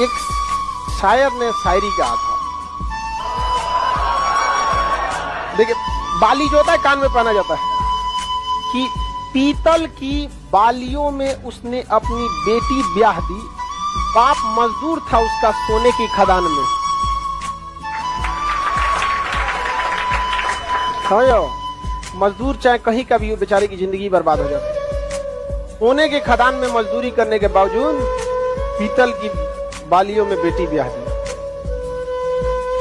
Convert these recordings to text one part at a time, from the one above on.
एक शायर ने शायरी कहा था। देखिए, बाली जो होता है कान में पहना जाता है कि पीतल की बालियों में उसने अपनी बेटी ब्याह दी, बाप मजदूर था उसका सोने की खदान में। समझो, मजदूर चाहे कहीं का भी हो, बेचारे की जिंदगी बर्बाद हो जाती है। सोने के खदान में मजदूरी करने के बावजूद पीतल की बालियों में बेटी ब्याह दी।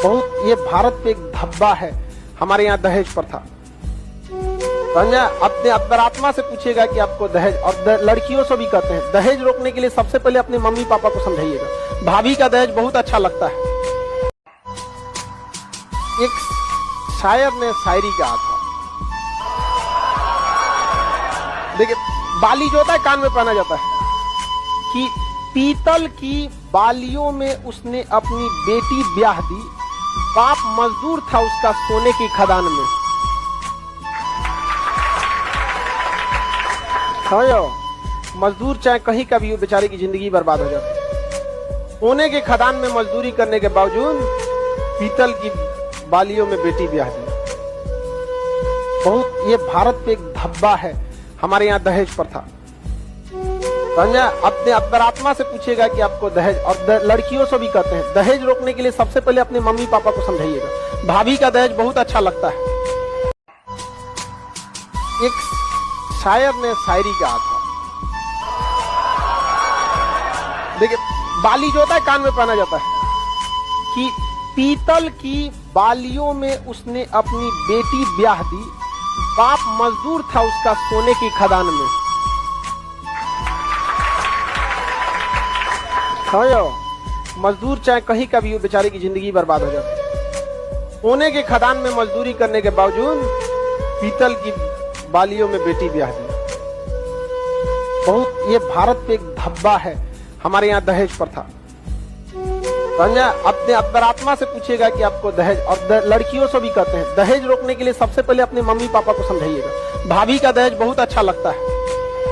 बहुत, ये भारत पे एक धब्बा है। हमारे यहाँ दहेज प्रथा, समझा? अपने अंतरात्मा से पूछेगा कि आपको दहेज, और लड़कियों से भी कहते हैं दहेज रोकने के लिए सबसे पहले अपने मम्मी पापा को समझाइएगा। भाभी का दहेज बहुत अच्छा लगता है। एक शायर ने शायरी कहा था। देखिए, बाली जो होता है कान में पहना जाता है कि पीतल की बालियों में उसने अपनी बेटी ब्याह दी, बाप मजदूर था उसका सोने की खदान में। समझो, मजदूर चाहे कहीं का भी हो, बेचारे की जिंदगी बर्बाद हो जाती है। सोने के खदान में मजदूरी करने के बावजूद पीतल की बालियों में बेटी ब्याह दी। बहुत, ये भारत पे एक धब्बा है। हमारे यहाँ दहेज प्रथा, समझा? अपने अंतरात्मा से पूछेगा कि आपको दहेज, और लड़कियों से भी कहते हैं दहेज रोकने के लिए सबसे पहले अपने मम्मी पापा को समझाइएगा। भाभी का दहेज बहुत अच्छा लगता है। एक शायर ने शायरी कहा था। देखिए, बाली जो होता है कान में पहना जाता है कि पीतल की बालियों में उसने अपनी बेटी ब्याह दी, बाप मजदूर था उसका सोने की खदान में। समझो, मजदूर चाहे कहीं का भी हो, बेचारे की जिंदगी बर्बाद हो जाती है। सोने के खदान में मजदूरी करने के बावजूद पीतल की बालियों में बेटी ब्याह दी। बहुत, ये भारत पे एक धब्बा है। हमारे यहाँ दहेज प्रथा, समझा? अपने अंतरात्मा से पूछेगा कि आपको दहेज, और लड़कियों से भी कहते हैं दहेज रोकने के लिए सबसे पहले अपने मम्मी पापा को समझाइएगा। भाभी का दहेज बहुत अच्छा लगता है।